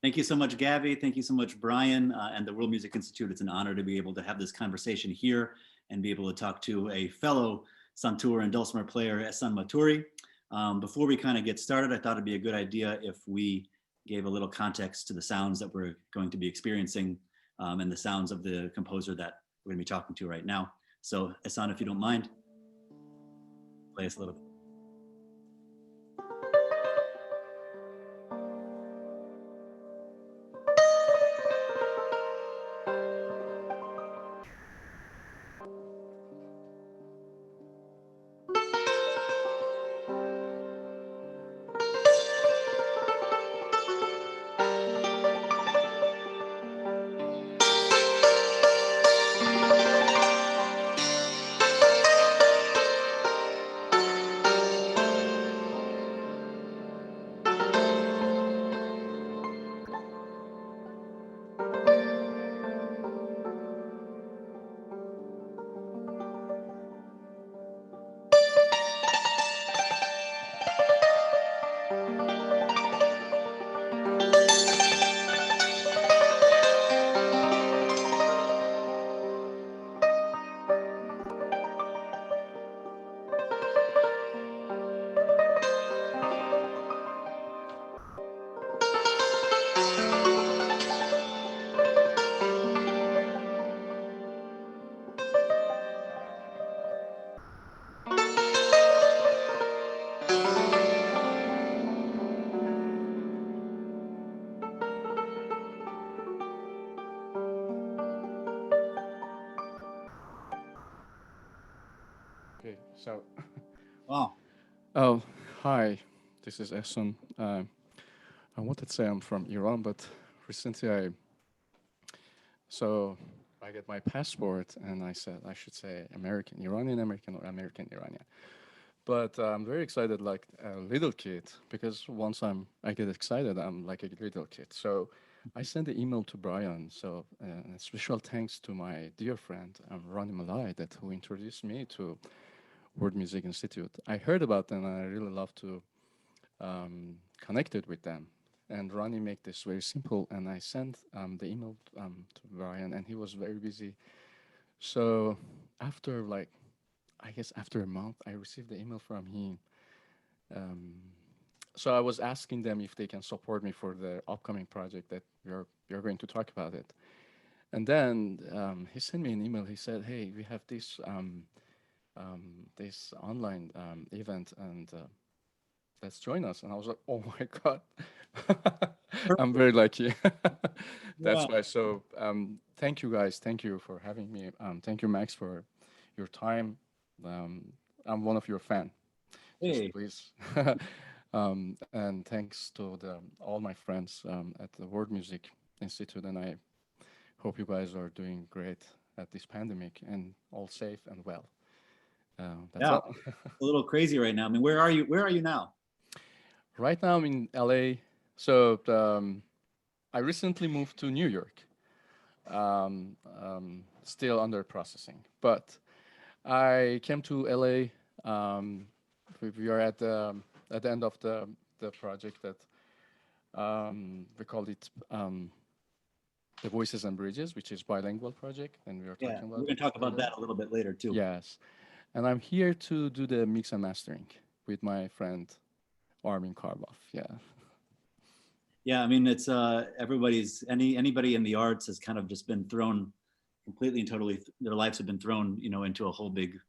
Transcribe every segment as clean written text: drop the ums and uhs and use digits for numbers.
Thank you so much, Gabby. Thank you so much, Brian, and the World Music Institute. It's an honor to be able to have this conversation here and be able to talk to a fellow Santur and dulcimer player, Ehsan Matoori. Before we kind of get started, I thought it'd be a good idea if we gave a little context to the sounds that we're going to be experiencing and the sounds of the composer that we're going to be talking to right now. So, Ehsan, if you don't mind, play us a little bit. Okay, so Wow. oh, hi, this is Ehsan. I wanted to say I'm from Iran, but recently so I get my passport and I said I should say American, Iranian American or American Iranian. But I'm very excited like a little kid because once I get excited, I'm like a little kid. So I sent the email to Brian. So a special thanks to my dear friend Ronnie Malai that who introduced me to World Music Institute. I heard about them and I really love to connect it with them. And Ronnie made this very simple, and I sent the email to Brian, and he was very busy. So after like, I guess after a month, I received the email from him. Um, so I was asking them if they can support me for the upcoming project that we're going to talk about it. And then he sent me an email. He said, "Hey, we have this online event, and let's join us." And I was like, "Oh my god, I'm very lucky." Yeah. That's why. So thank you guys. Thank you for having me. Thank you, Max, for your time. Um, I'm one of your fan. Just Hey. please. And thanks to all my friends at the World Music Institute. And I hope you guys are doing great at this pandemic and all safe and well. That's Yeah. all. A little crazy right now. I mean, where are you? Where are you now? Right now I'm in LA. So I recently moved to New York. Still under processing, but I came to LA. We are at the end of the project that we called it the Voices and Bridges, which is bilingual project, and we are Yeah, talking we're about going it to talk about later. that a little bit later too. Yes, and I'm here to do the mix and mastering with my friend Armin Karloff. Yeah. Yeah, I mean, it's everybody's anybody in the arts has kind of just been thrown completely and totally. Their lives have been thrown, into a whole big,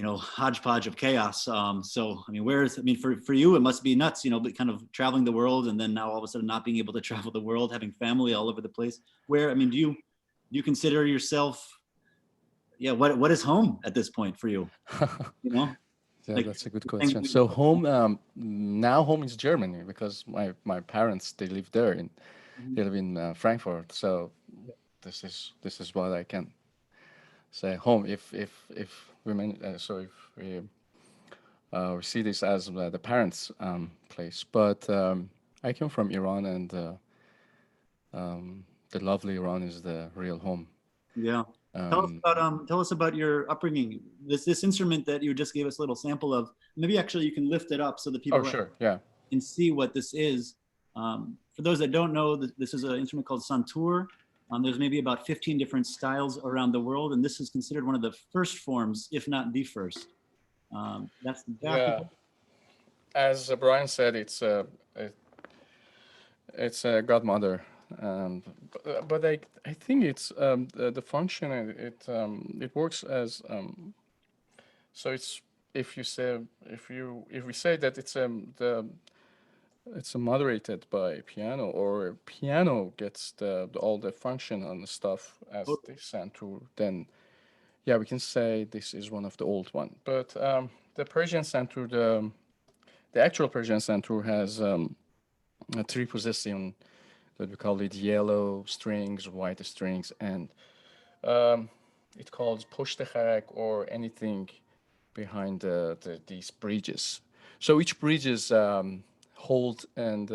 hodgepodge of chaos. So, I mean, I mean, for you, it must be nuts, but kind of traveling the world and then now all of a sudden not being able to travel the world, having family all over the place. I mean, do you consider yourself, yeah, what is home at this point for you? You know, Yeah, like that's a good saying question. we So home now home is Germany because my parents they live there in Mhm. they live in Frankfurt. So this is what I can say home. If women so if we see this as the parents' place, but I come from Iran and the lovely Iran is the real home. Yeah. Um, Tell us about your upbringing. This instrument that you just gave us a little sample of. Maybe actually you can lift it up so that oh people sure, yeah. can see what this is. For those that don't know, this is an instrument called Santur. There's maybe about 15 different styles around the world, and this is considered one of the first forms, if not the first. That's the back of Yeah, it. as Brian said, it's a godmother, but I think it's the function it works as so it's if you say if we say that it's moderated by piano, or piano gets all the function and the stuff as the Santur, then yeah, we can say this is one of the old one. But the Persian Santur, the actual Persian Santur has a three position that we call it yellow strings, white strings, and um, it calls push the harak, or anything behind these bridges. So each bridges hold and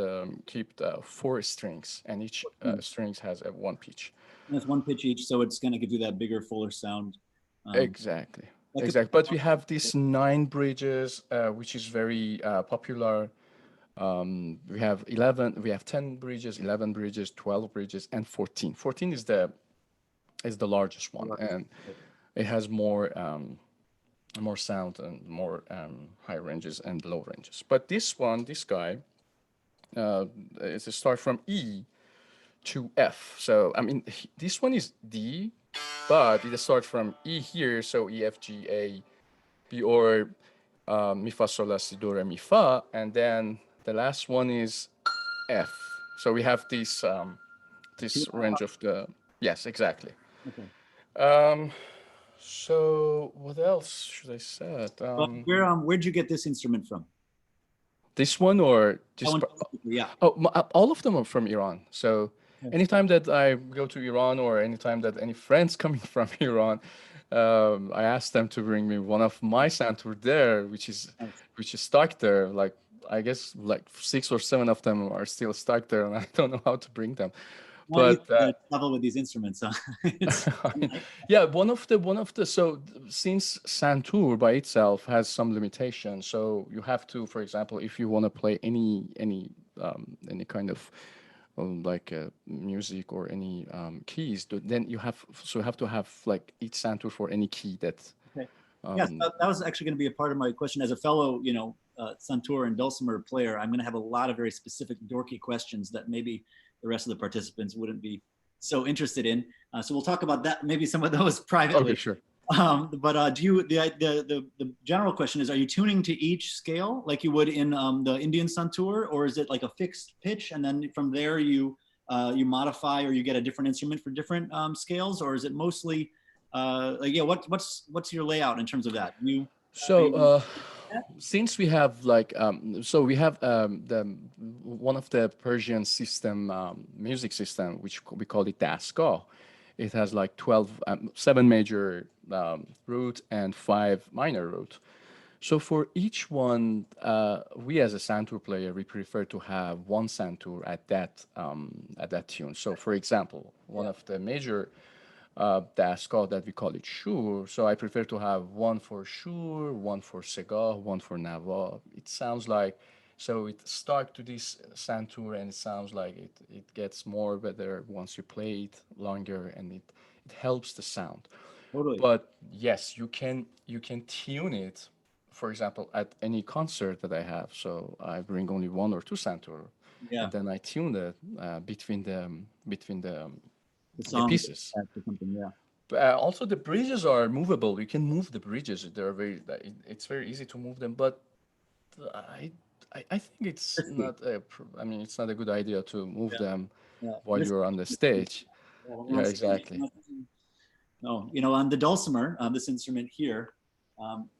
keep the four strings, and each strings has a one pitch. And it's one pitch each, so it's going to give you that bigger, fuller sound. Um, Exactly, that could, exactly. But we have these nine bridges, which is very popular. We have 11, we have 10 bridges, 11 bridges, 12 bridges, and 14. 14 is the largest one, and it has more sound and more high ranges and low ranges. But this one, this guy, is a start from E to F. So I mean, this one is D, but it starts from E here, so E, F, G, A, B, or mi fa sol la si do re mi fa, and then the last one is F. So we have this range of the, yes, exactly. okay. Um, so what else should I say? But where'd you get this instrument from? This one or That just one, yeah. oh, all of them are from Iran. So Okay. anytime that I go to Iran, or anytime that any friends coming from Iran, I ask them to bring me one of my santur there, Nice. which is stuck there. Like I guess like 6 or 7 of them are still stuck there, and I don't know how to bring them. Not easy But to travel with these instruments, huh? It's, I mean, yeah, one of the so since Santur by itself has some limitations, so you have to, for example, if you want to play any kind of like music or any keys, then you have to have like each Santur for any key that okay. Yes, that was actually going to be a part of my question. As a fellow, Santur and dulcimer player, I'm going to have a lot of very specific dorky questions that maybe the rest of the participants wouldn't be so interested in. So we'll talk about that, maybe some of those privately. Okay, sure. But do you the general question is, are you tuning to each scale like you would in the Indian Santur, or is it like a fixed pitch and then from there you modify, or you get a different instrument for different scales, or is it mostly like, yeah, what's your layout in terms of that? So since we have like so we have the one of the Persian system music system, which we call it Daska. It has like 7 major root and 5 minor root. So for each one, we as a santur player, we prefer to have one santur at that tune. So for example, one of the major Daska that we call it shur. So I prefer to have one for shur, one for segah, one for nava. It sounds like, so it starts to this santur, and it sounds like it gets more better once you play it longer, and it helps the sound. Totally. But yes, you can tune it, for example, at any concert that I have. So I bring only one or two santur, Yeah, and then I tune it between the the song pieces. or something. Yeah. Also, the bridges are movable. You can move the bridges. It's very easy to move them. But I, I think it's Risky. not I mean, it's not a good idea to move Yeah. them Yeah. while you're on the stage. Yeah, exactly. No, on the dulcimer, this instrument here,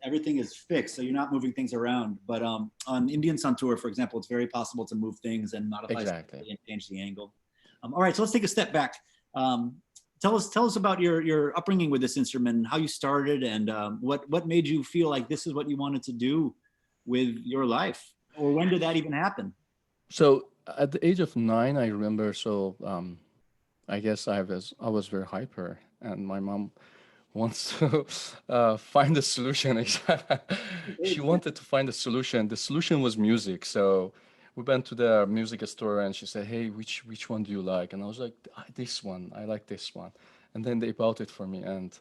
everything is fixed, so you're not moving things around. But on Indian Santur, for example, it's very possible to move things and modify Exactly. and change the angle. All right, so let's take a step back. Tell us about your upbringing with this instrument and how you started, and what made you feel like this is what you wanted to do with your life, or when did that even happen? So at the age of 9, I remember. So I guess I was very hyper, and my mom wants to find a solution. She wanted to find a solution. The solution was music. So we went to the music store and she said, "Hey, which one do you like?" And I was like, This one. I like this one." And then they bought it for me, and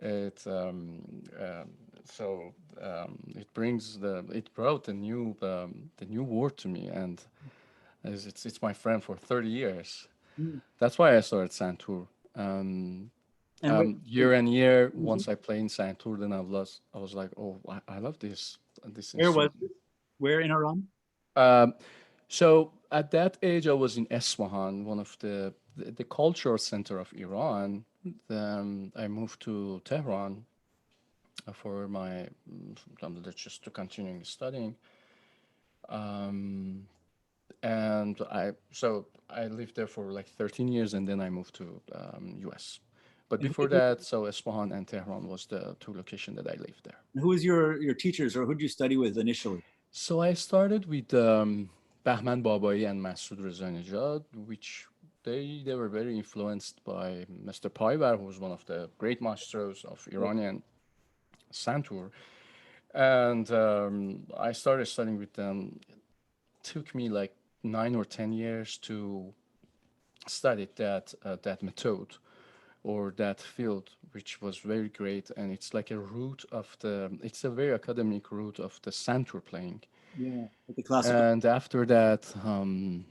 it um, so it brings it brought the new word to me, and it's my friend for 30 years. Mm. That's why I started Santur. Um, And where, Year and year, mhm. once I play in Santur, then I was like, oh, I love this Where was instrument. this? Where in Iran? Um, so at that age, I was in Esfahan, one of the cultural center of Iran. Then I moved to Tehran for my just to continuing studying. Um, and I lived there for like 13 years, and then I moved to US. But And before that, so Isfahan and Tehran was the two locations that I lived there. who was your teachers, or who did you study with initially? So I started with Bahman Babai and Masoud Rezanejad, which they were very influenced by Mr. Paivar, who was one of the great maestros of Iranian Santur. And I started studying with them. It took me like 9 or 10 years to study that method or that field, which was very great. And it's like a root of it's a very academic root of the Santur playing. Yeah, like the classical. And after that, um,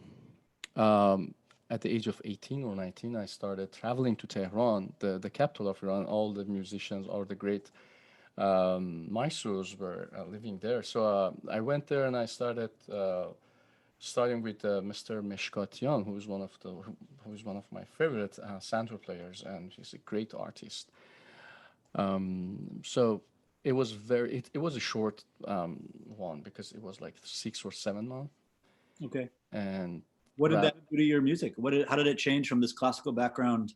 at the age of 18 or 19, I started traveling to Tehran, the capital of Iran. All the musicians, all the great maestros were living there. So I went there and I started studying with Mr. Meshkatian, who is one of my favorite santur players, and he's a great artist. So it was a short one because it was like 6 or 7 months, Okay. and What did that that do to your music? How did it change from this classical background?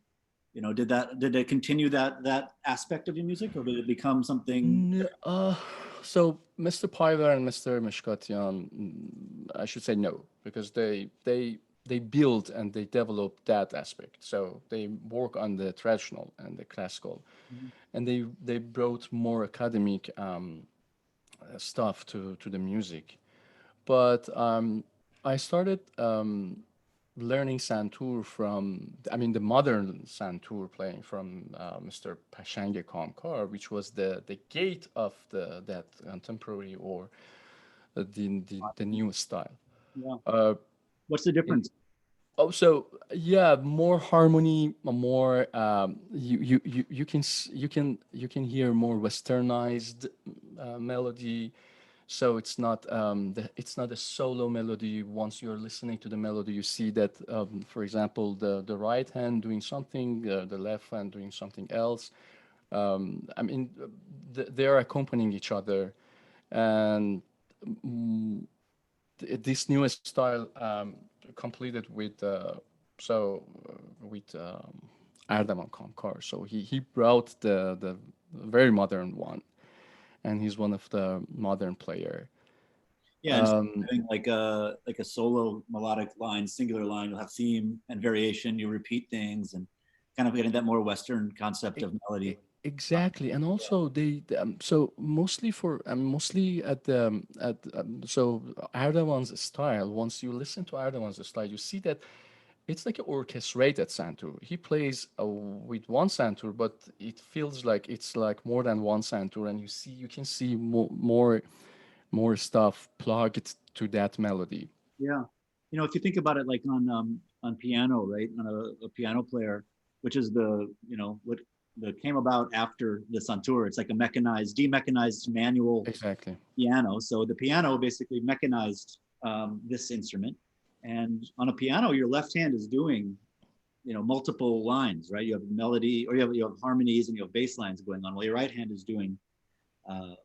Did it continue that aspect of your music, or did it become something? N- uh, so Mr. Piver and Mr. Mishkatian, I should say no, because they build and they develop that aspect. So they work on the traditional and the classical, Mhm. and they brought more academic stuff to the music. But I started learning Santur from, I mean, the modern Santur playing from Mr. Pashang Kamkar, which was the gate of that contemporary or the new style. Yeah. Uh, What's the in, difference? so yeah, more harmony, more you can hear more westernized melody. So it's not a solo melody. Once you're listening to the melody, you see that, for example, the right hand doing something, the left hand doing something else. I mean, they are accompanying each other, and this newest style completed with with Ardaman Kamkar. So he brought the very modern one, and he's one of the modern player. Yeah, instead of having like a solo melodic line, singular line, you'll have theme and variation. You repeat things and kind of getting that more Western concept E- of melody. Exactly, and also so mostly for mostly so Erdogan's style. Once you listen to Erdogan's style, you see that it's like an orchestrated santur. He plays with one santur, but it feels like it's like more than one santur, and you can see more stuff plugged to that melody. Yeah. If you think about it, like on piano, right? On a piano player, which is what came about after the Santur. It's like a demechanized manual Exactly. piano. So the piano basically mechanized this instrument. And on a piano, your left hand is doing, multiple lines, right? You have melody, or you have harmonies, and you have bass lines going on, while your right hand is doing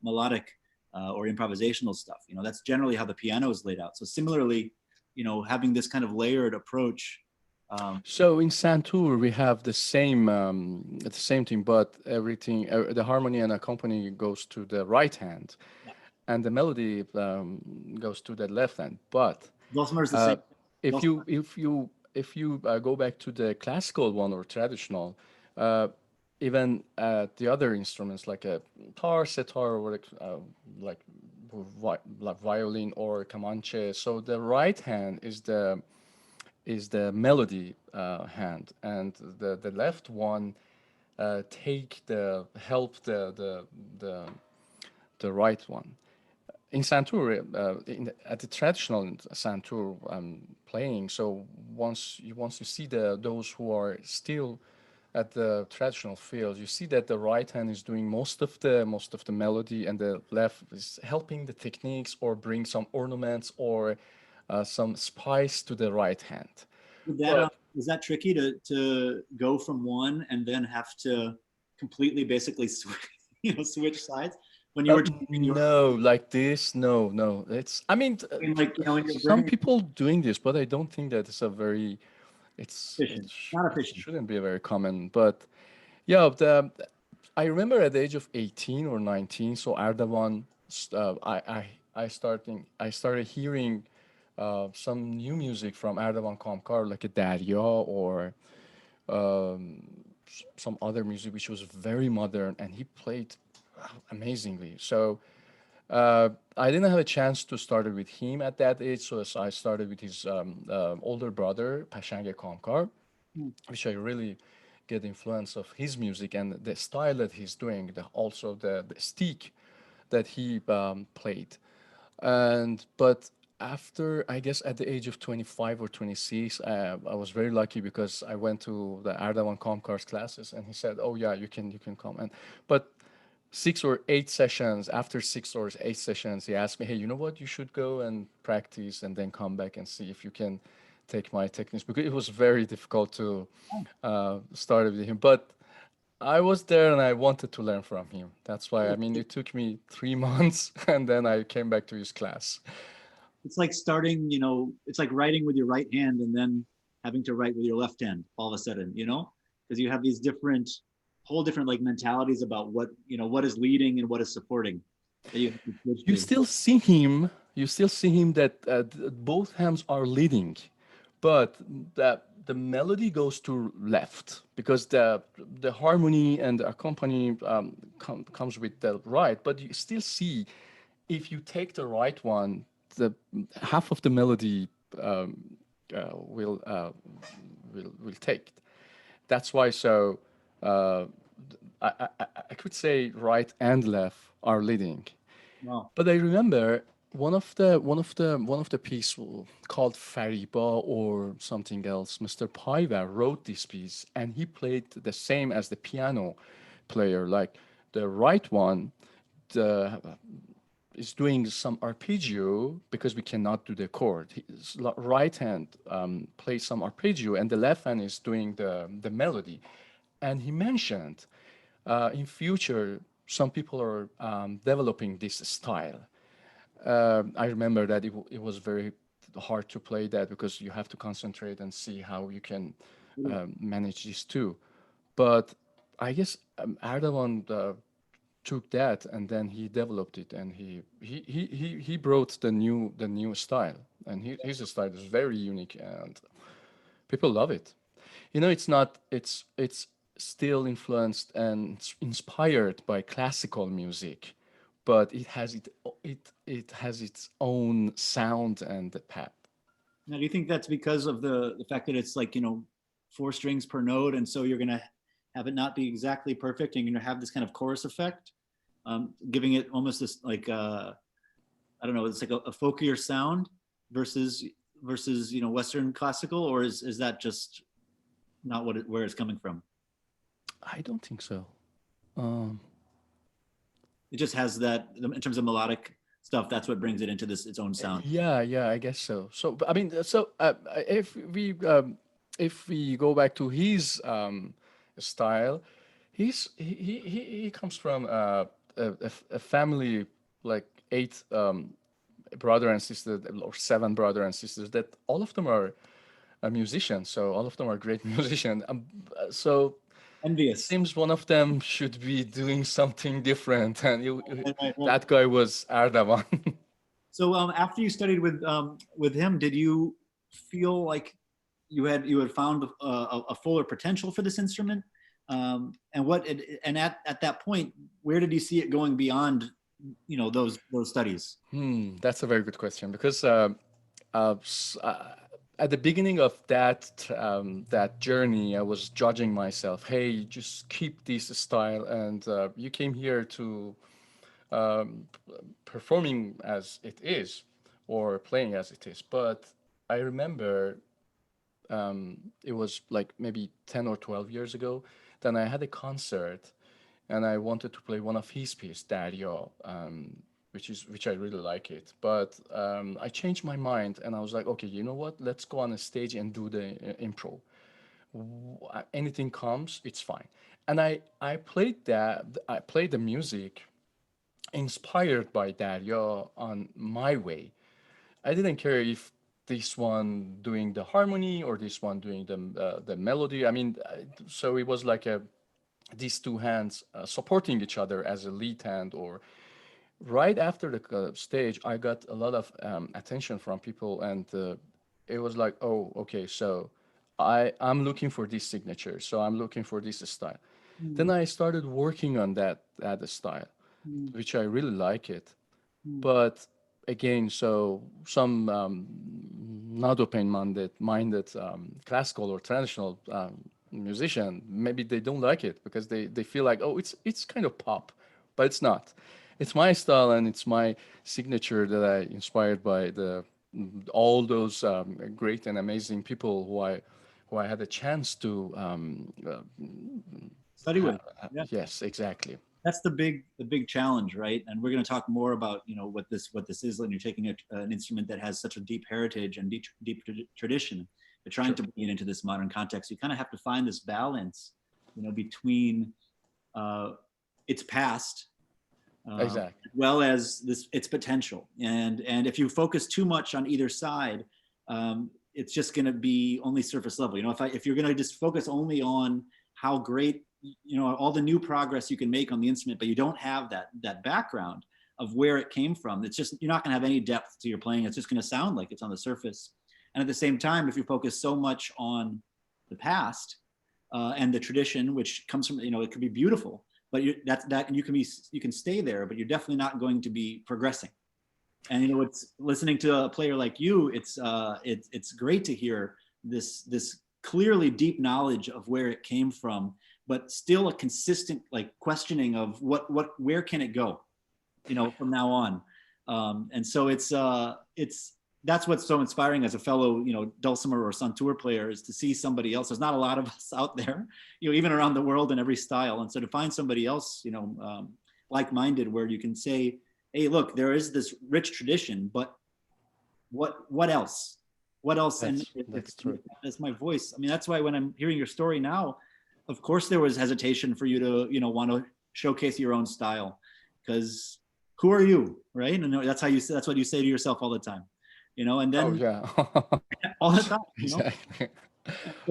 melodic or improvisational stuff. That's generally how the piano is laid out. So similarly, having this kind of layered approach. So in Santur we have the same thing, but everything the harmony and accompany goes to the right hand, Yeah, and the melody goes to the left hand. But dulcimer is the uh, same. if you Dulcimer, if you if you go back to the classical one or traditional, uh, even the other instruments like a tar, sitar, or like like violin or kamanche. So the right hand is the melody hand, and the left one take the help the right one. In Santur, at the traditional Santur playing, so once you see those who are still at the traditional field, you see that the right hand is doing most of the melody, and the left is helping the techniques or bring some ornaments or some spice to the right hand. Would that But is that tricky to go from one and then have to completely basically switch, switch sides when you were when you were no, like this, no. It's, I mean, like when you're some bringing people doing this, but I don't think that it's a very, efficient, not it efficient. shouldn't be a very common. But yeah, I remember at the age of 18 or 19, so Erdogan, I started hearing some new music from Erdogan Kamkar, like a Darya or some other music which was very modern, and he played amazingly. So I didn't have a chance to start with him at that age, so I started with his older brother, Pashange Kamkar, Hmm. which I really get influence of his music and the style that he's doing, also the stick that he played. And but after, I guess at the age of 25 or 26, I was very lucky because I went to the Erdogan Kamkar's classes, and he said, "Oh yeah, you can come." And but 6 or 8 sessions, after 6 or 8 sessions, he asked me, "Hey, you know what? You should go and practice and then come back and see if you can take my techniques," because it was very difficult to start with him. But I was there and I wanted to learn from him. That's why, I mean, it took me 3 months and then I came back to his class. It's like starting, it's like writing with your right hand and then having to write with your left hand all of a sudden, because you have these whole different like mentalities about what is leading and what is supporting that you have to switch You to. still see him, you still see him that both hands are leading, but the melody goes to left because the harmony and the accompany comes with the right. But you still see, if you take the right one, the half of the melody uh, will uh, will take. That's why. So uh, I could say right and left are leading. Wow. But I remember one of the piece called Fariba or something else. Mr. Paiva wrote this piece, and he played the same as the piano player. Like the right one, the is doing some arpeggio because we cannot do the chord. His right hand plays some arpeggio, and the left hand is doing the melody. And he mentioned in future some people are developing this style. I remember that it was very hard to play that because you have to concentrate and see how you can manage these two. But I guess Erdogan took that and then he developed it, and he brought the new style, and his style is very unique and people love it. It's not, it's still influenced and inspired by classical music, but it has its own sound and path. Now, do you think that's because of the fact that it's like, 4 strings per note, and so you're gonna have it not be exactly perfect, and you're gonna have this kind of chorus effect, giving it almost this like I don't know, it's like a folkier sound versus Western classical, or is that just not where it's coming from? I don't think so. Um, It just has that in terms of melodic stuff. That's what brings it into its own sound. yeah, I guess so. So, I mean, so if we go back to his style, he comes from a family like 8 brother and sister, or 7 brother and sisters, that all of them are musicians. So all of them are great musicians. So it Envious. seems one of them should be doing something different, and Right, right, right. that guy was Erdogan. So after you studied with him, did you feel like you had found a fuller potential for this instrument? And at that point, where did you see it going beyond those studies? That's a very good question because uh, s- uh, at the beginning of that journey, I was judging myself. Hey, just keep this style, and you came here to um, performing as it is or playing as it is. But I remember it was like maybe 10 or 12 years ago. Then I had a concert and I wanted to play one of his pieces, Dario, which I really like it. But I changed my mind and I was like, okay, you know what? Let's go on a stage and do the improv. Anything comes, it's fine. And I played that. I played the music inspired by Dario on my way. I didn't care if this one doing the harmony or this one doing the melody. I mean, so it was like a these two hands supporting each other as a lead hand. Or right after the stage, I got a lot of attention from people, and it was like, oh, okay, so I'm looking for this signature, so I'm looking for this style. Then Mm, I started working on that style, mm, which I really like it. mm, But again, so some not open-minded classical or traditional musician, maybe they don't like it because they feel like, oh, it's kind of pop, but it's not. It's my style and it's my signature that I inspired by the all those great and amazing people who I had a chance to study with. Yeah. yes, exactly. That's the big challenge, right? And we're going to talk more about what this is when you're taking an instrument that has such a deep heritage and deep tradition, but trying Sure. to bring it into this modern context. You kind of have to find this balance, between uh, its past, Exactly. as well as its potential. And if you focus too much on either side, it's just going to be only surface level. If you're going to just focus only on how great, all the new progress you can make on the instrument, but you don't have that background of where it came from, it's just, you're not going to have any depth to your playing. It's just going to sound like it's on the surface. And at the same time, if you focus so much on the past, and the tradition, which comes from, it could be beautiful, but you can stay there, but you're definitely not going to be progressing. And it's listening to a player like you. It's great to hear this clearly deep knowledge of where it came from, but still a consistent like questioning of where can it go, from now on. And so it's that's what's so inspiring as a fellow, dulcimer or santur player, is to see somebody else. There's not a lot of us out there, even around the world in every style. And so to find somebody else, like-minded, where you can say, hey, look, there is this rich tradition, but what else? What else? And That's true. it's my voice. I mean, that's why when I'm hearing your story now, of course there was hesitation for you to, want to showcase your own style, because who are you, right? And that's what you say to yourself all the time, and Oh then yeah. all the time, Exactly.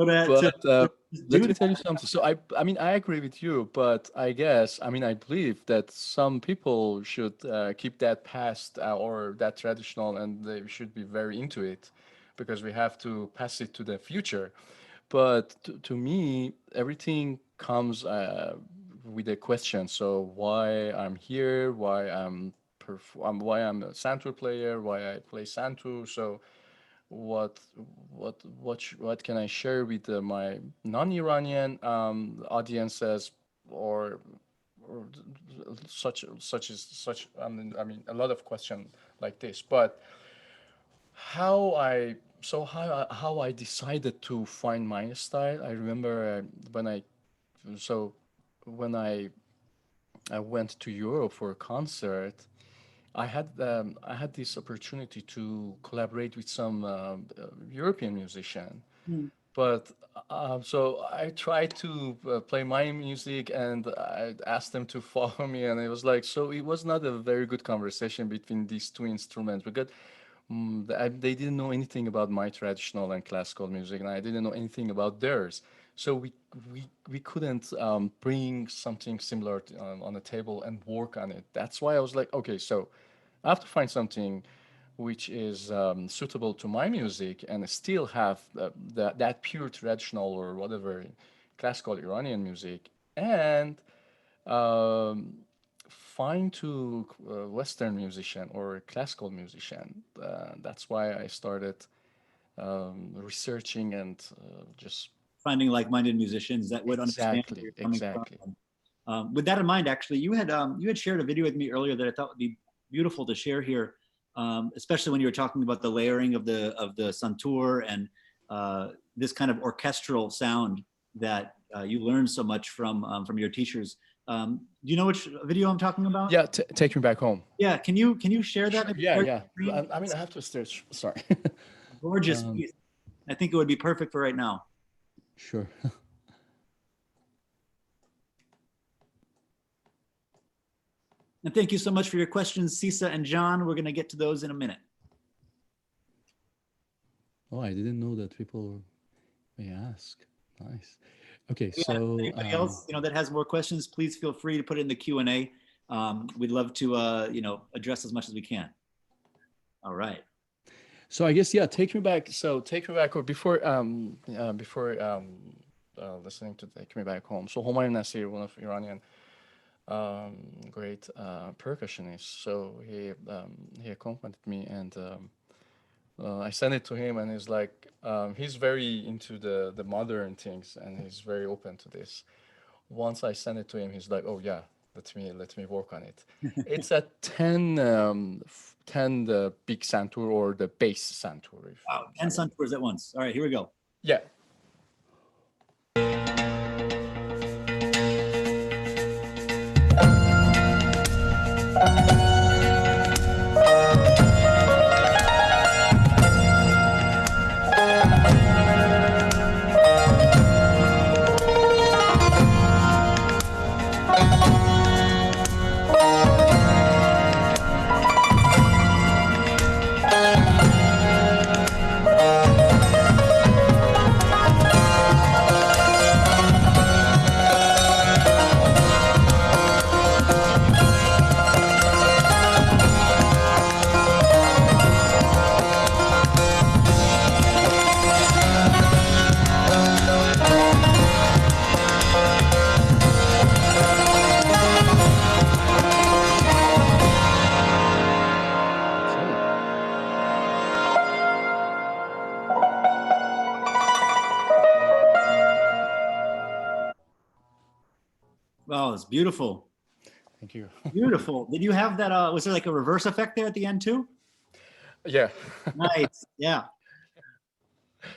so But to do let me that. tell you something. So I mean, I agree with you, but I guess, I mean, I believe that some people should keep that past or that traditional, and they should be very into it because we have to pass it to the future. But to me, everything comes with a question. So why I'm here, why I'm a Santur player, why I play Santur. So what what can I share with my non-Iranian audiences, or or such I mean a lot of question like this. But how I how I decided to find my style. I remember when so when I went to Europe for a concert. I had this opportunity to collaborate with some European musician, Hmm. but so I tried to play my music and I asked them to follow me, and it was like, so it was not a very good conversation between these two instruments because they didn't know anything about my traditional and classical music, and I didn't know anything about theirs. So we couldn't bring something similar on the table and work on it. That's why I was like, okay, so I have to find something which is suitable to my music and still have that pure traditional or whatever classical Iranian music, and um, fine to Western musician or classical musician. That's why I started researching and just Finding like-minded musicians that would understand where you're coming exactly. from. With that in mind, actually, you had shared a video with me earlier that I thought would be beautiful to share here, especially when you were talking about the layering of the Santur and this kind of orchestral sound that you learned so much from your teachers. Do you know which video I'm talking about? Yeah, Take Me Back Home. Yeah, can you share that? Sure. Yeah. I mean, I have to stretch. Sorry. Gorgeous piece. I think it would be perfect for right now. Sure. And thank you so much for your questions, Sisa and John. We're going to get to those in a minute. Oh, I didn't know that people may ask. Nice. Okay, Yeah, so anybody else, that has more questions, please feel free to put it in the Q&A. We'd love to, address as much as we can. All right. So I guess, yeah, Take Me Back. So Take Me Back, or before listening to Take Me Back Home. So Humayun Nasir, one of Iranian great percussionists. So he accompanied me, and I sent it to him, and he's like, he's very into the modern things, and he's very open to this. Once I sent it to him, he's like, oh yeah, let me work on it. It's a 10 the big Santur or the bass Santur. Wow, 10 Santurs at once. All right, here we go. Yeah. Wow, it's beautiful. Thank you. Beautiful. Did you have that? Was there like a reverse effect there at the end too? Yeah. Nice. Yeah.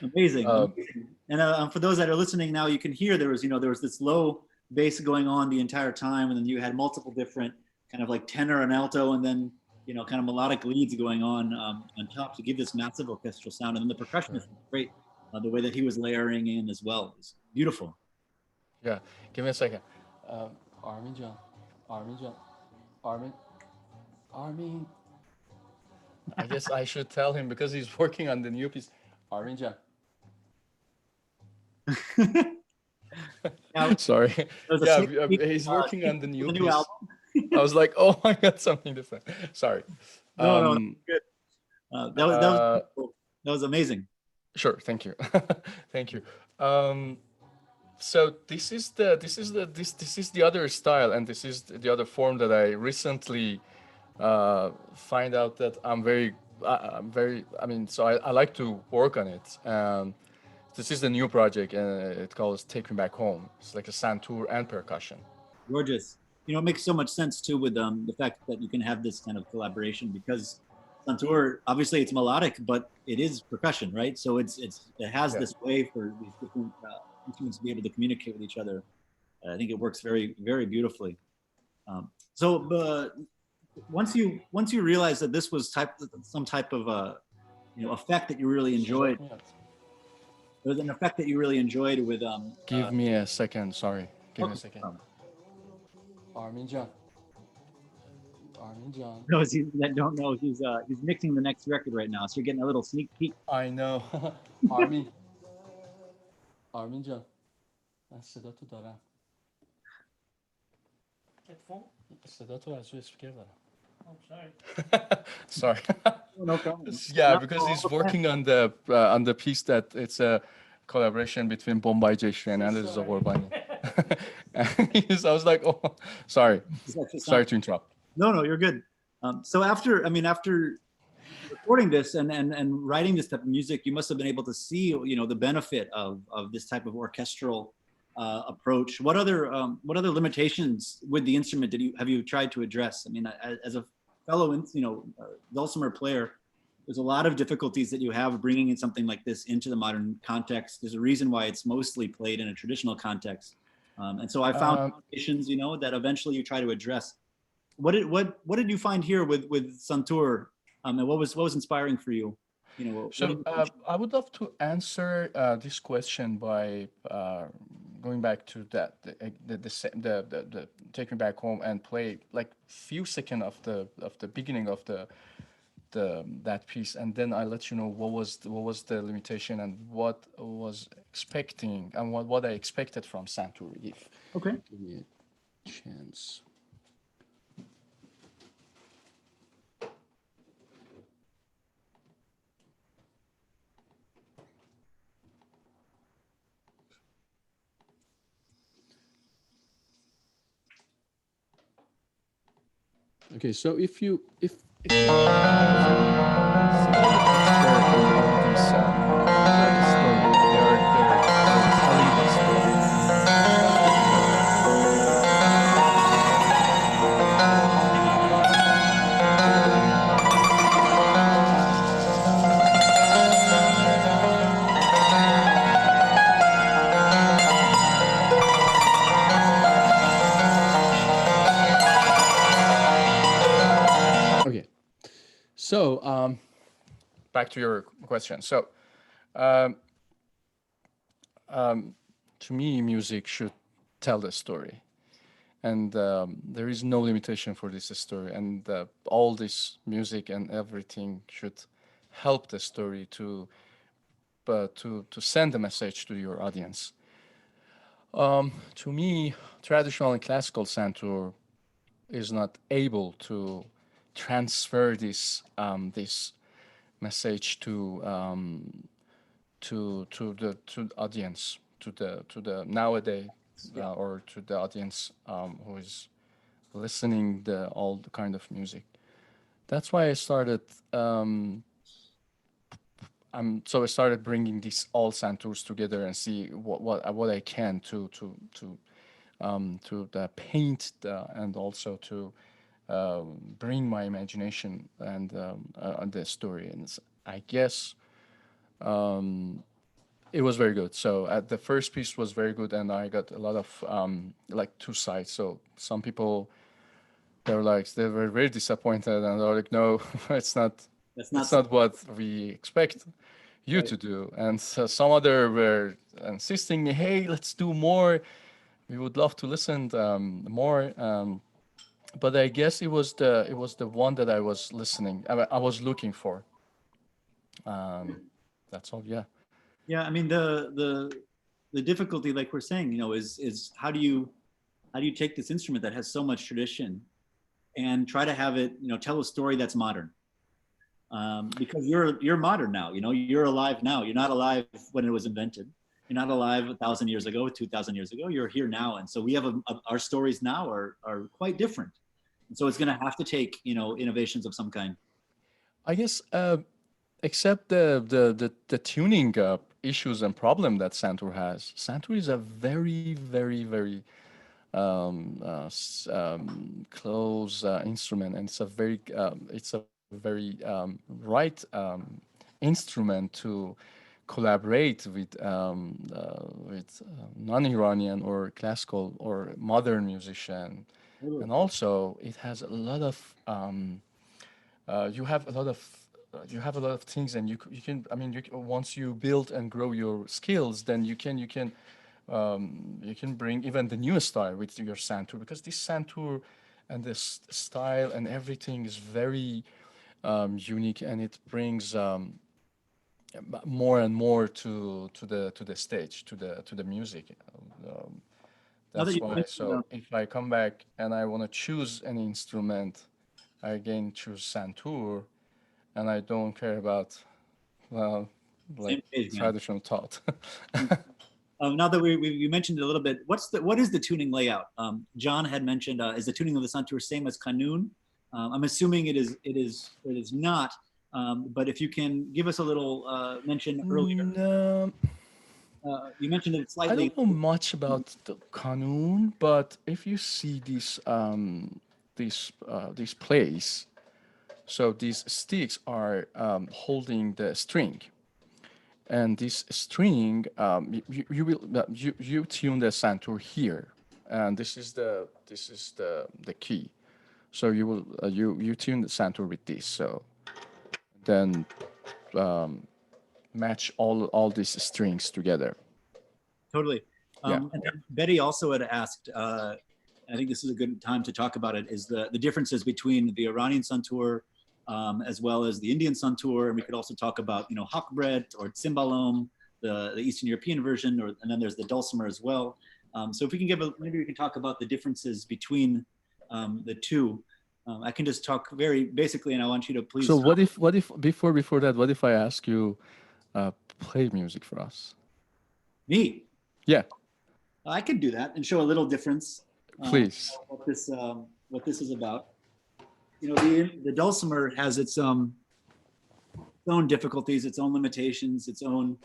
Amazing. Amazing. And for those that are listening now, you can hear there was this low bass going on the entire time, and then you had multiple different kind of like tenor and alto, and then kind of melodic leads going on top to give this massive orchestral sound. And then the percussion is great. The way that he was layering in as well is beautiful. Yeah. Give me a second. Armin John. I guess I should tell him because he's working on the new piece. Armin John. Sorry. Yeah, he's working on the new piece. Album. I was like, oh my God, something different. Sorry. No, good. That was amazing. Sure. Thank you. Thank you. So this is the other style, and this is the other form that I recently find out that I'm very. So I like to work on it. This is the new project, and it calls Take Me Back Home. It's like a Santur and percussion. Gorgeous. It makes so much sense too with the fact that you can have this kind of collaboration, because Santur, obviously it's melodic, but it is percussion, right? So it has this way for these different instruments to be able to communicate with each other. I think it works very, very beautifully. Once you realize that this was some type of effect that you really enjoyed. There was an effect that you really enjoyed with Give me a second. Sorry. Give me a second. Armin John. Those that don't know, he's mixing the next record right now, so you're getting a little sneak peek. I know. Armin John. من صدا تو دارم. صدا تو از روی اسپیکر دارم. Sorry. No problem. Yeah, because he's working on the piece that it's a collaboration between Bombay Jeshri and Aliz Zaghourbani. I was like, oh, sorry, sorry to interrupt. No, no, you're good. So after, I mean, after recording this and writing this type of music, you must have been able to see, you know, the benefit of this type of orchestral approach. What other limitations with the instrument have you tried to address? I mean, as a fellow, you know, dulcimer player, there's a lot of difficulties that you have bringing in something like this into the modern context. There's a reason why it's mostly played in a traditional context. And so I found limitations, you know, that eventually you try to address. What did you find here with Santur, and what was inspiring for you? You know, So I would love to answer this question by going back to that the take me back home and play like few seconds of the beginning of the that piece, and then I let you know what was the limitation and what was expecting and what I expected from Santur. If okay, Give me a chance. Okay, so if you if you see the expert in all these story, they're telling the story. okay, so Back to your question. So, um, to me, music should tell the story, and there is no limitation for this story. And all this music and everything should help the story to send a message to your audience. To me, traditional and classical santur is not able to transfer this message to the audience, to the nowadays or to the audience who is listening the all the kind of music. That's why I started. So I started bringing these all santurs together and see what I can to paint and also to bring my imagination and on the story. And I guess it was very good. So the first piece was very good, and I got a lot of like two sides. So some people they were very disappointed, and they were like, no, it's not what we expect you to do. And so some other were insisting me, hey, let's do more. We would love to listen more. But I guess it was the one that I was listening. I was looking for. That's all. Yeah. yeah. I mean, the difficulty, like we're saying, you know, is how do you take this instrument that has so much tradition and try to have it, you know, tell a story that's modern. Because you're modern now, you know, you're alive now. You're not alive when it was invented. You're not alive 1,000 years ago, 2,000 years ago. You're here now, and so we have our stories now are quite different. And so it's going to have to take, you know, innovations of some kind. I guess except the tuning issues and problem that Santur has. Santur is a very very very close instrument, and it's a very right instrument to collaborate with non-Iranian or classical or modern musician, and also it has a lot of you have a lot of you have a lot of things, and you can I mean once you build and grow your skills, then you can bring even the newest style with your santur, because this santur and this style and everything is very unique, and it brings more and more to the stage, to the music. Um, Now that that's you why. mentioned, So if I come back and I want to choose an instrument, I again choose santur, and I don't care about well same like page, man. traditional thought. Now that we mentioned it a little bit, what is the tuning layout? John had mentioned, is the tuning of the Santur same as Kanun? I'm assuming it is not, but if you can give us a little mention earlier. No, You mentioned that it's I slightly. don't know much about the Kanun, but if you see these plays, so these sticks are holding the string, and this string you tune the Santur here, and this is the key. So you will you tune the Santur with this. So then match all these strings together. Totally. Yeah. And then Betty also had asked, I think this is a good time to talk about it, is the differences between the Iranian Santur as well as the Indian Santur. And we could also talk about, Hakbret or Cimbalom, the Eastern European version, and then there's the dulcimer as well. So if we can maybe we can talk about the differences between the two. I can just talk very basically, and I want you to please. So what if before that, what if I ask you play music for us? Me? Yeah, I could do that and show a little difference. please. What this is about. The dulcimer has its own difficulties, its own limitations, its own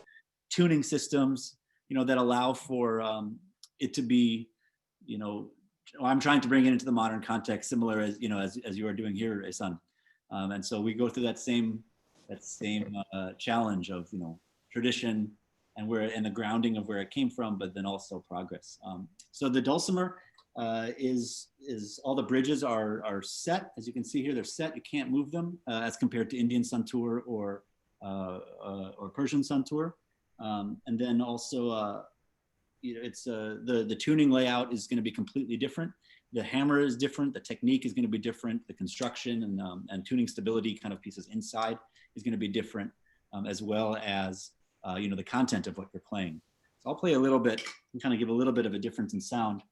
tuning systems, that allow for it to be, I'm trying to bring it into the modern context, similar as as you are doing here, Ehsan. And so we go through that same challenge of tradition and the grounding of where it came from, but then also progress. So the dulcimer is all the bridges are set, as you can see here. They're set. You can't move them as compared to Indian Santur or Persian Santur. And then also, it's the tuning layout is going to be completely different. The hammer is different. The technique is going to be different. The construction and tuning stability kind of pieces inside is going to be different, as well as the content of what you're playing. So I'll play a little bit and kind of give a little bit of a difference in sound.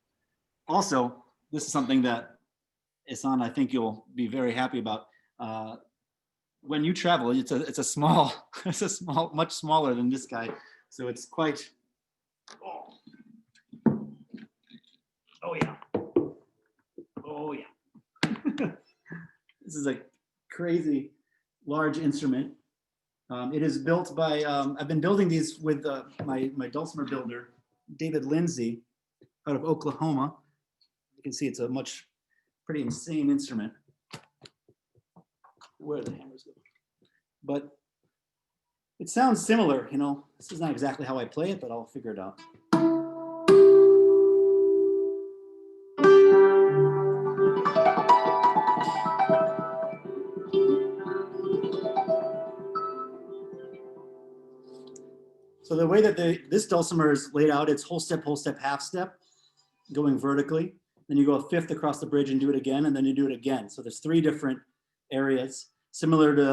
Also, this is something that, Ehsan, I think you'll be very happy about. When you travel, it's a small, much smaller than this guy. So it's quite, oh yeah. Oh yeah. This is a crazy large instrument. It is built by, I've been building these with my dulcimer builder, David Lindsay, out of Oklahoma. You can see it's a pretty insane instrument. Where are the hammers go? But it sounds similar, This is not exactly how I play it, but I'll figure it out. So the way that this dulcimer is laid out, it's whole step, half step, going vertically. Then you go a fifth across the bridge and do it again, and then you do it again. So there's 3 different areas, similar to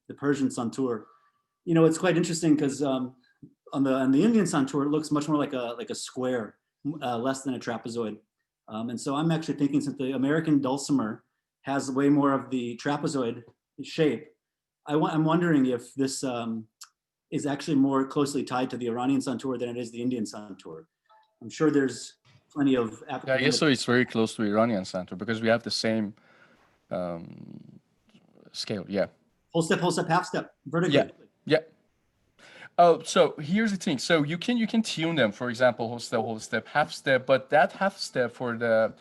the Persian Santur. It's quite interesting because on the Indian Santur, it looks much more like a square, less than a trapezoid. And so I'm actually thinking, since the American dulcimer has way more of the trapezoid shape, I'm wondering if this is actually more closely tied to the Iranian Santur than it is the Indian Santur. I'm sure there's plenty of Yeah, I guess so. It's very close to Iranian Santur because we have the same scale. Yeah. Whole step, half step, vertically. Yeah. Yeah. Oh, so here's the thing. So you can tune them, for example, whole step, half step, but that half step for the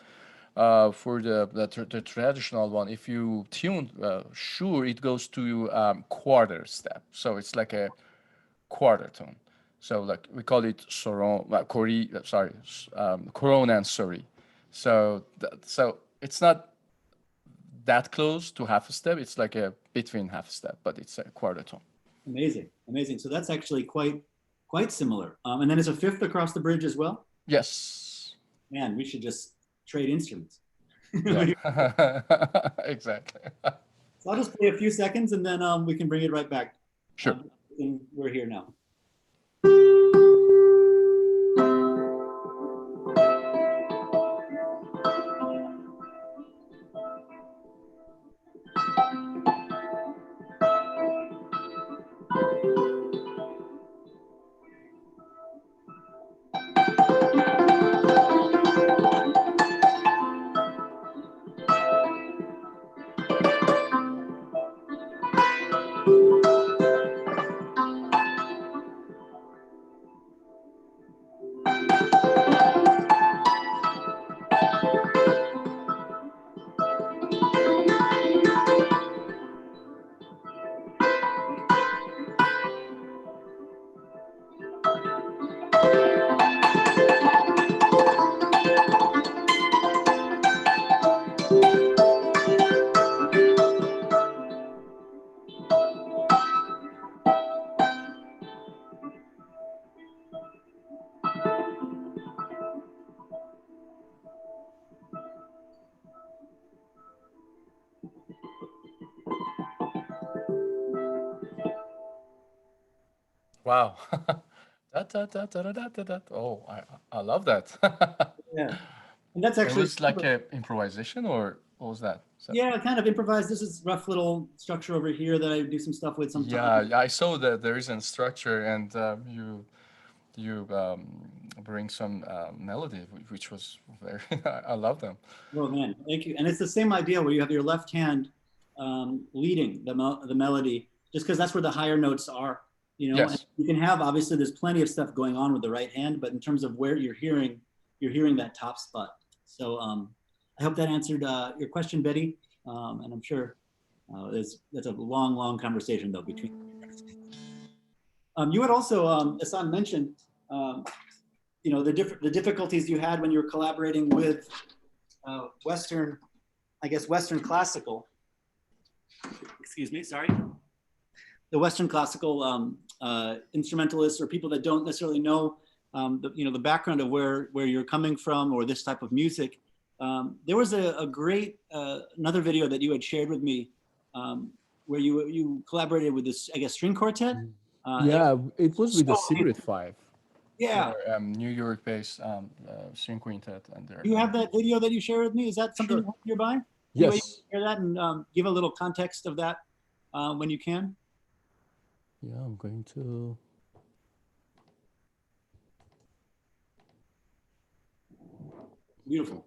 traditional one, if you tune, sure, it goes to quarter step. So it's like a quarter tone. So like we call it soron, coron and sori. So it's not that close to half a step. It's like a between half a step, but it's a quarter tone. Amazing. So that's actually quite similar. And then it's a fifth across the bridge as well. Yes. Man, we should just trade instruments. Yeah. Exactly. So I'll just play a few seconds and then we can bring it right back. Sure. We're here now. Wow. Oh, I love that. Yeah, and that's It actually was like a improvisation, or what was that? So, yeah, kind of improvised. This is rough little structure over here that I do some stuff with sometimes. yeah, I saw that there is a structure, and you bring some melody, which was very. I love them. Oh man, thank you. And it's the same idea where you have your left hand leading the melody, just because that's where the higher notes are, you know. And Yes. you can have obviously there's plenty of stuff going on with the right hand, but in terms of where you're hearing that top spot. So I hope that answered your question, Betty. And I'm sure that's a long, long conversation though between. You had also, Ehsan mentioned, um, you know, the difficulties you had when you were collaborating with Western, I guess, Western classical. Excuse me, sorry. The Western classical instrumentalists or people that don't necessarily know, the background of where you're coming from or this type of music. There was a great another video that you had shared with me where you collaborated with this, I guess, string quartet. Yeah, it was with the So Secret Five. yeah. They're New York-based string quintet, and Do you have that video that you shared with me? Is that something Sure. you have nearby? Any way you Yes. can share that and give a little context of that when you can? Yeah, I'm going to. Beautiful.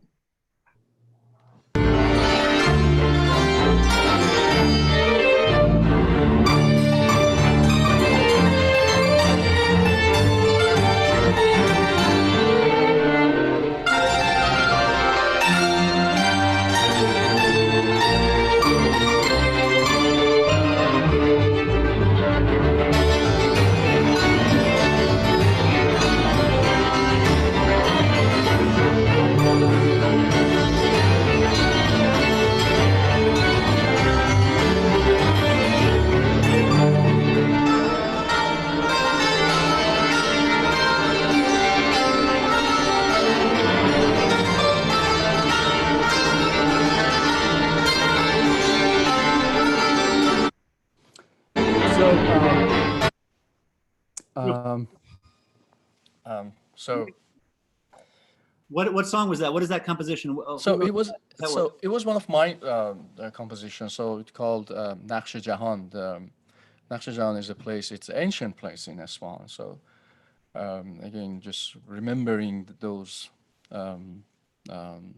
So, Beautiful. so What song was that? What is that composition? Who So wrote it was that work? one of my compositions. So it's called Naqsh Jahan. Naqsh Jahan is a place. It's an ancient place in Isfahan. So again, just remembering those um, um,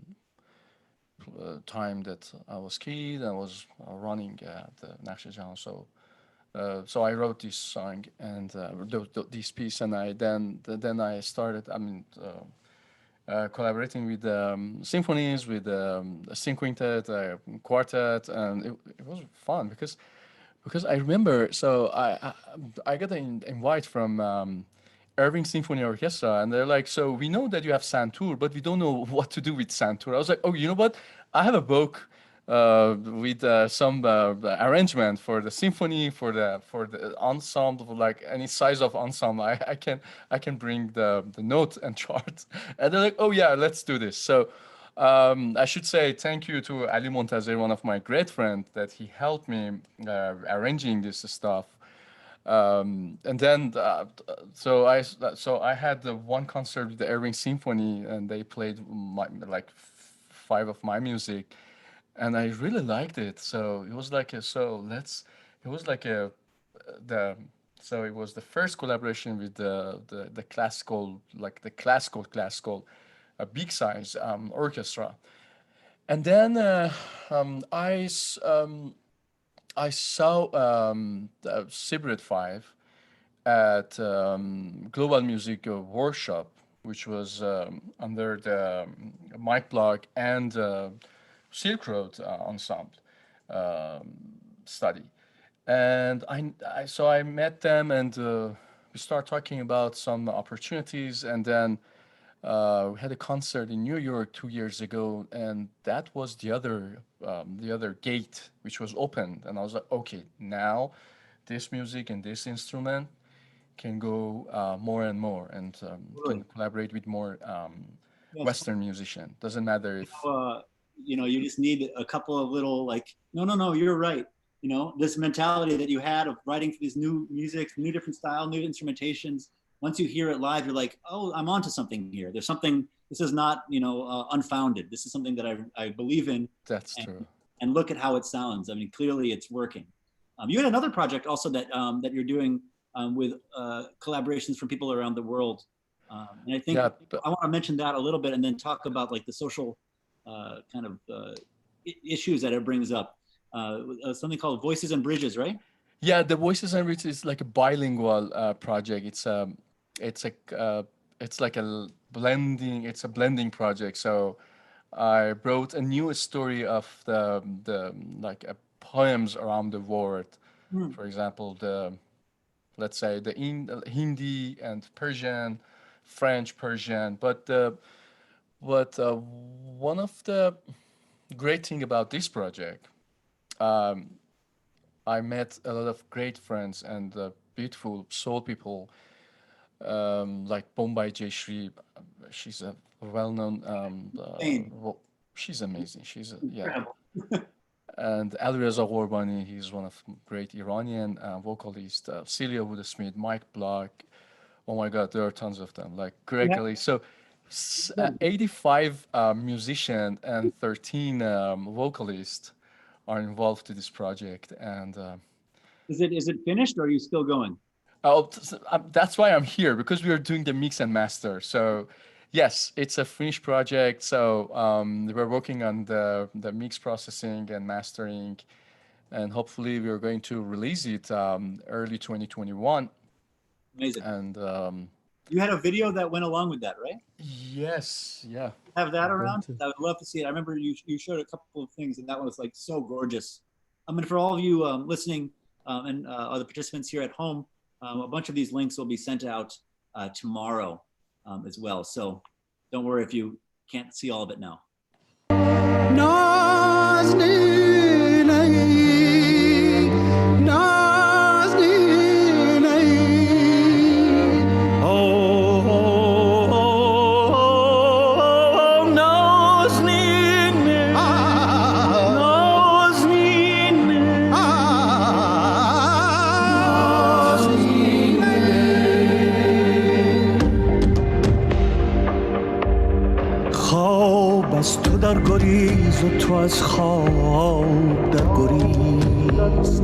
time that I was kid. I was running the Naqsh Jahan. So I wrote this song and this piece, and then I started. I mean. Collaborating with symphonies, with a string quintet, quartet, and it was fun because I remember. So I got an invite from Irving Symphony Orchestra, and they're like, "So we know that you have Santur, but we don't know what to do with Santur." I was like, "Oh, you know what? I have a book with some arrangement for the symphony, for the ensemble, like any size of ensemble. I can bring the note and chart." And they're like, "Oh yeah, let's do this." So I should say thank you to Ali Montazir, one of my great friends, that he helped me arranging this stuff. And then so I had the one concert with the Irving Symphony, and they played like five of my music, and I really liked it. So it was like a so let's it was like a the so it was the first collaboration with the classical, like the classical a big size orchestra. And then I saw the Sybrid 5 at Global Music Workshop, which was under the Mike Block and Silk Road Ensemble study. And so I met them, and we start talking about some opportunities, and then we had a concert in New York 2 years ago, and that was the other gate which was opened, and I was like, okay, now this music and this instrument can go more and more, and Really. can collaborate with more Yes. Western musician. Doesn't matter if You just need a couple of little like, no, you're right. This mentality that you had of writing for these new music, new different style, new instrumentations. Once you hear it live, you're like, oh, I'm onto something here. There's something. This is not, unfounded. This is something that I believe in. that's and, true. and look at how it sounds. I mean, clearly it's working. You had another project also that you're doing with collaborations from people around the world. And I think Yeah, but I want to mention that a little bit and then talk about like the social kind of issues that it brings up. Something called Voices and Bridges, right? yeah, the Voices and Roots is like a bilingual project. It's a it's like a blending. It's a blending project. So I wrote a new story of the like poems around the world. Hmm. For example, the let's say the Hindi and Persian, French, Persian. But one of the great thing about this project, um, I met a lot of great friends and beautiful soul people, like Bombay Jayashree. She's a well-known. Insane. She's amazing. She's yeah. Incredible. And Alireza Ghorbani, he's one of great Iranian vocalists. Celia Woodsmith, Mike Block. Oh my God, there are tons of them. Like Greg Yeah. Ellie. So 85 musicians and 13 vocalists are involved to this project, and Is it finished or are you still going? that's why I'm here, because we are doing the mix and master. So yes, it's a finished project. So we're working on the mix processing and mastering, and hopefully we're going to release it early 2021. Amazing. And You had a video that went along with that, right? yes, yeah. Have that I'm going around? to. I would love to see it. I remember you showed a couple of things, and that one was like so gorgeous. I mean, for all of you listening and other participants here at home, a bunch of these links will be sent out tomorrow as well. So don't worry if you can't see all of it now. خواب از تو در گریز و تو از خواب در گریز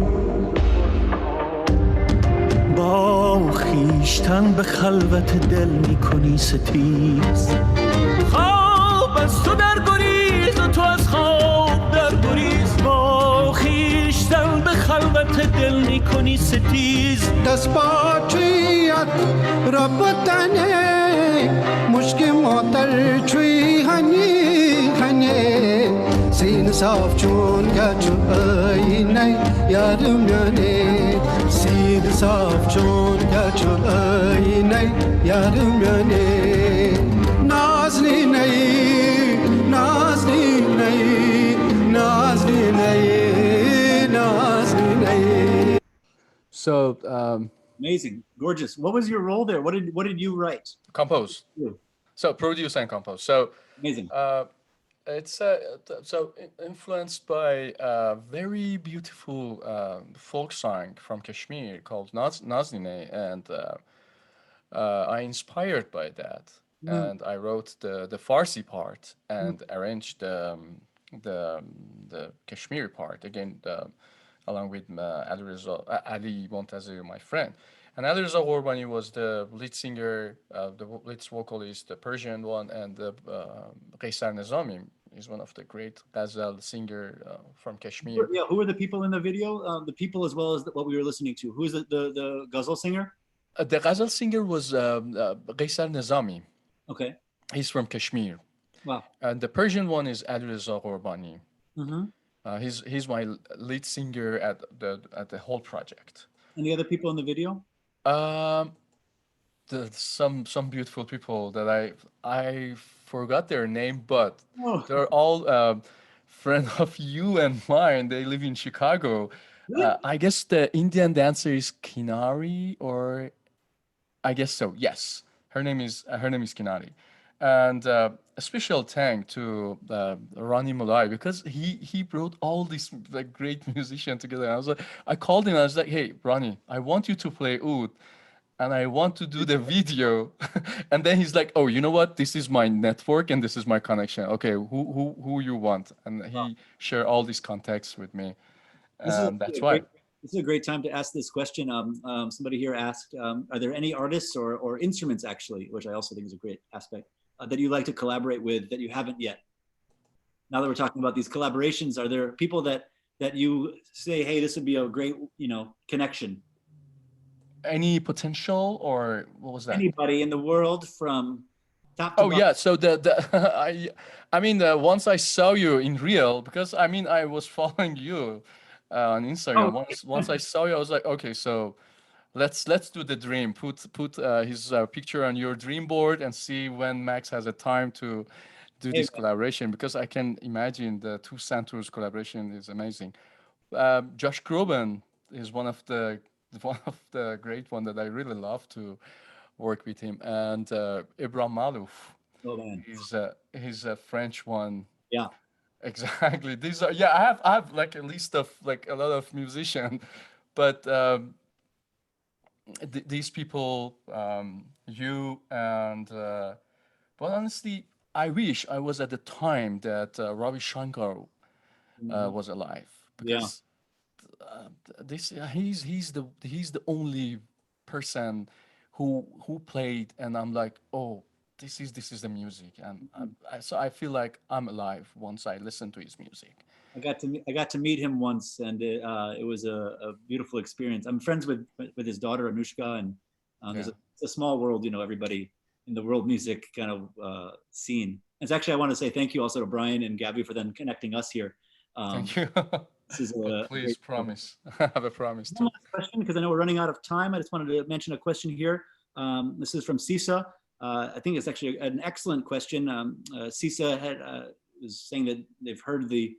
با خیشتن به خلوت دل میکنی ستیز خواب از تو در گریز و تو از خواب در گریز با خیشتن به خلوت دل میکنی ستیز دست باچیت ربطنه مشک مادر چوی هنی هنی سین صاف چون گچو اینه یارم یانه سین صاف چون گچو اینه یارم یانه نازلی نی نازلی نی نازلی نی نازلی نی. So Amazing, gorgeous. What was your role there? What did you write? compose. You. So produce and compose. So Amazing. it's influenced by a very beautiful folk song from Kashmir called Naznine, and I inspired by that, and I wrote the Farsi part and arranged the Kashmiri part again, along with Ali Montazir, my friend. And Alireza Ghorbani was the lead singer, the lead vocalist, the Persian one, and the Ehsan Nizami is one of the great ghazal singer from Kashmir. Yeah, who are the people in the video? The people as well as what we were listening to. Who is the ghazal singer? The ghazal singer was Ehsan Nizami. Okay. He's from Kashmir. Wow. And the Persian one is Alireza Ghorbani. Mm-hmm. He's my lead singer at the whole project. And the other people in the video? some beautiful people that I forgot their name, but Oh, they're all friend of you and mine. They live in Chicago. really? I guess the Indian dancer is Kinari, or I guess so. Yes, her name is Kinari, and a special thank to Rani Malai because he brought all these like great musicians together. And I was like, I called him. I was like, hey, Rani, I want you to play oud and I want to do the video. And then he's like, oh, you know what? This is my network and this is my connection. Okay, who you want? And he shared all these contacts with me. This is And actually that's a why. great. This is a great time to ask this question. Somebody here asked, "Are there any artists or instruments actually, which I also think is a great aspect, that you like to collaborate with that you haven't yet?" Now that we're talking about these collaborations, are there people that you say, "Hey, this would be a great, connection"? Any potential or what was that? Anybody in the world from top to Oh bottom? yeah, so the I mean once I saw you in real because I mean I was following you on Instagram. Oh, Once I saw you, I was like, okay, so let's do the dream. Put his picture on your dream board and see when Max has a time to do hey, this collaboration because I can imagine the two Santurs collaboration is amazing. Josh Groban is one of the one of the great one that I really love to work with him, and Ibrahim Malouf. oh man, He's a French one. yeah. Exactly. These are yeah. I have like a list of like a lot of musicians, but these people, you and but honestly, I wish I was at the time that Ravi Shankar Mhm. was alive Yeah. because this he's the only person who played and I'm like, oh, this is the music, and so I feel like I'm alive once I listen to his music. I got to meet him once, and it was a beautiful experience. I'm friends with his daughter Anushka, and Yeah, it's a small world, everybody in the world music kind of scene. It's actually I want to say thank you also to Brian and Gabby for then connecting us here. Um, thank you. this is But a please great promise, I have a promise one too. last question because I know we're running out of time. I just wanted to mention a question here. This is from Sisa. I think it's actually an excellent question. Sisa was saying that they've heard the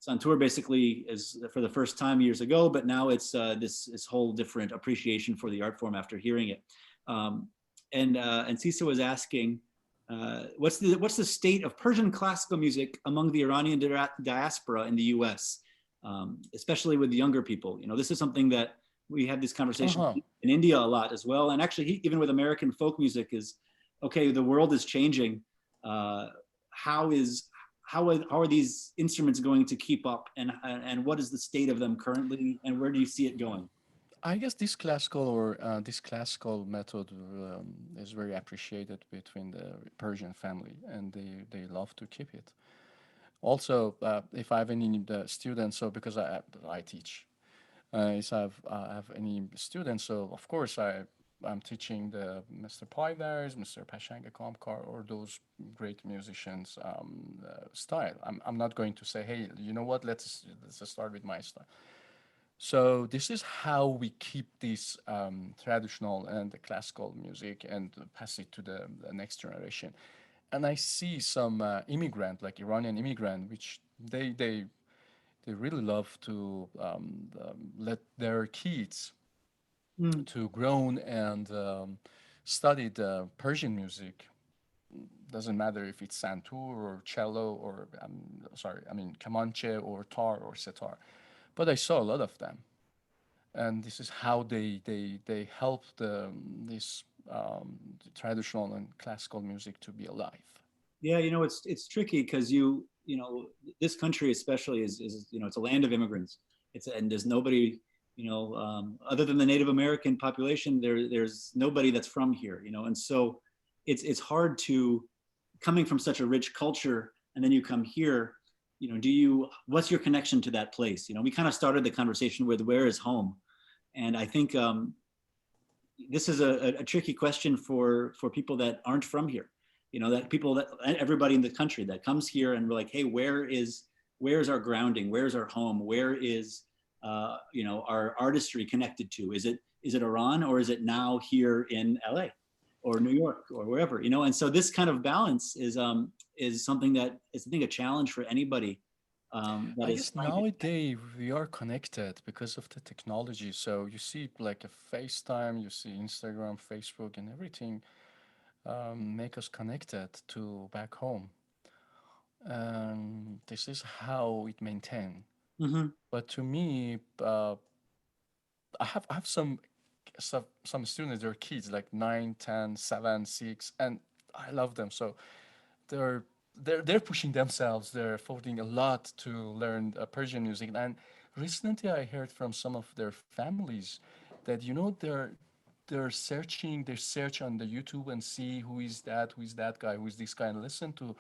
Santur basically is for the first time years ago, but now it's this whole different appreciation for the art form after hearing it. And Sisa was asking, what's the state of Persian classical music among the Iranian diaspora in the U.S., especially with the younger people? This is something that we have this conversation Uh-huh. in India a lot as well, and actually even with American folk music is okay. The world is changing. How is how are these instruments going to keep up, and what is the state of them currently, and where do you see it going? I guess this classical method is very appreciated between the Persian family, and they love to keep it. Also, if I have any students, so because I teach, if I have any students, so of course I'm teaching the Mr. Paidars, Mr. Pashanga Kamkar, or those great musicians style. I'm not going to say, hey, you know what? Let's start with my style. So this is how we keep this traditional and the classical music and pass it to the next generation. And I see some immigrant, like Iranian immigrant, which they really love to let their kids Mm. to grown and study the Persian music. Doesn't matter if it's santur or cello or sorry, I mean kamanche or tar or sitar. But I saw a lot of them, and this is how they help this traditional and classical music to be alive. Yeah, it's tricky because this country especially is it's a land of immigrants. And there's nobody other than the Native American population. There's nobody that's from here. And so it's hard to coming from such a rich culture, and then you come here. What's your connection to that place? We kind of started the conversation with where is home, and I think this is a tricky question for people that aren't from here. That people that everybody in the country that comes here and we're like, hey, where's our grounding? Where's our home? Where is our artistry connected to? Is Is it Iran, or is it now here in LA or New York or wherever, you know? And so this kind of balance is something that is, I think, a challenge for anybody. I guess nowadays we are connected because of the technology. So you see like a FaceTime, you see Instagram, Facebook, and everything make us connected to back home. And this is how it maintain. Mm-hmm. But to me, I have some students, they're kids like 9, 10, 7, 6, and I love them. So they're they're pushing themselves. They're affording a lot to learn Persian music. And recently, I heard from some of their families that they're searching. They search on the YouTube and see who is that guy, who is this guy, and listen to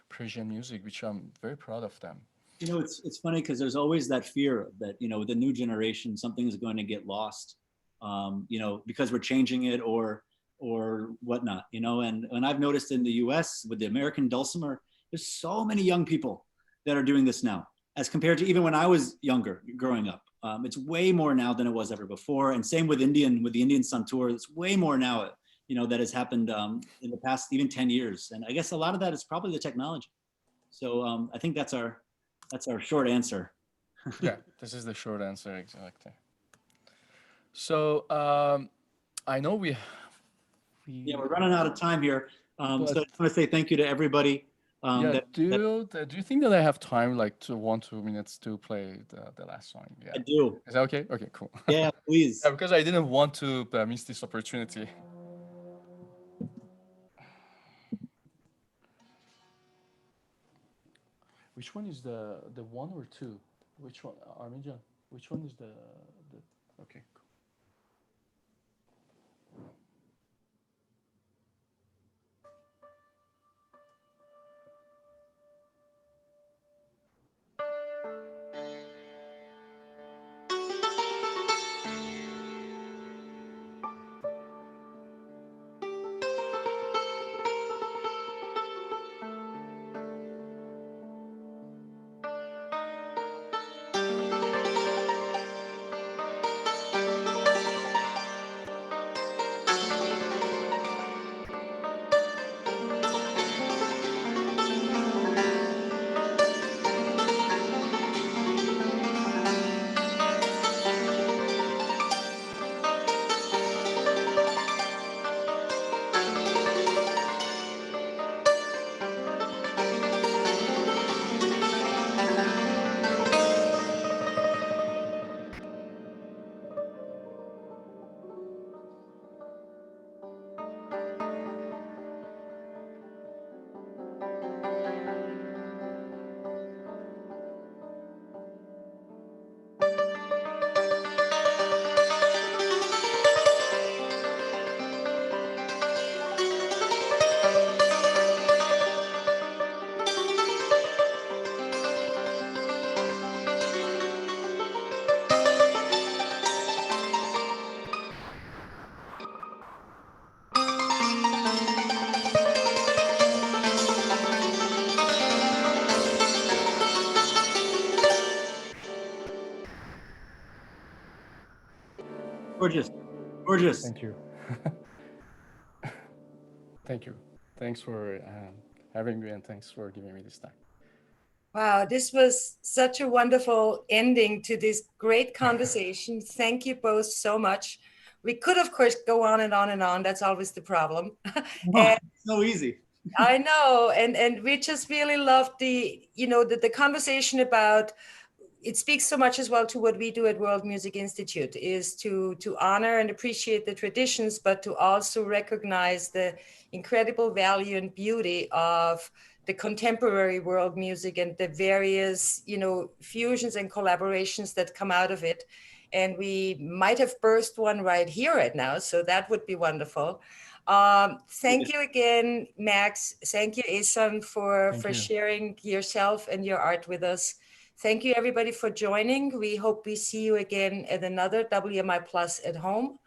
Persian music, which I'm very proud of them. You know, it's funny because there's always that fear that, you know, with the new generation, something is going to get lost, you know, because we're changing it or whatnot, you know. And I've noticed in the US with the American dulcimer, there's so many young people that are doing this now as compared to even when I was younger growing up. It's way more now than it was ever before. And same with the Indian Santur, it's way more now, you know, that has happened in the past even 10 years. And I guess a lot of that is probably the technology. So I think that's our short answer. Yeah, this is the short answer, exactly. So I know Yeah, we're running out of time here. So I But- just want to say thank you to everybody. yeah, that do you think that I have time, like 2 minutes to play the last song? Yeah, I do. is that okay? Okay, cool. Yeah, please. Yeah, because I didn't want to miss this opportunity. Which one is the one or two? Which one, Arminjan? Which one is the? Okay, cool. Gorgeous. Gorgeous. Thank you. Thank you. Thanks for having me, and thanks for giving me this time. Wow, this was such a wonderful ending to this great conversation. Thank you both so much. We could, of course, go on and on and on. That's always the problem. Oh, so easy. I know, and we just really loved the conversation about. It speaks so much as well to what we do at World Music Institute, is to honor and appreciate the traditions, but to also recognize the incredible value and beauty of the contemporary world music and the various, fusions and collaborations that come out of it. And we might have burst one right here right now, so that would be wonderful. Thank you again, Max. Thank you, Ehsan, for sharing yourself and your art with us. Thank you, everybody, for joining. We hope we see you again at another WMI Plus at home.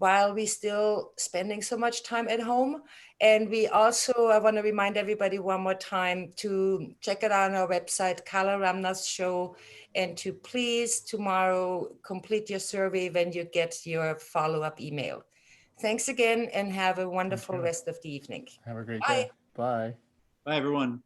while we still spending so much time at home. And we also, I want to remind everybody one more time to check it out on our website, Kala Ramnath's show, and to please tomorrow complete your survey when you get your follow-up email. Thanks again and have a wonderful you. rest of the evening. Have a great Bye. day. Bye. Bye, everyone.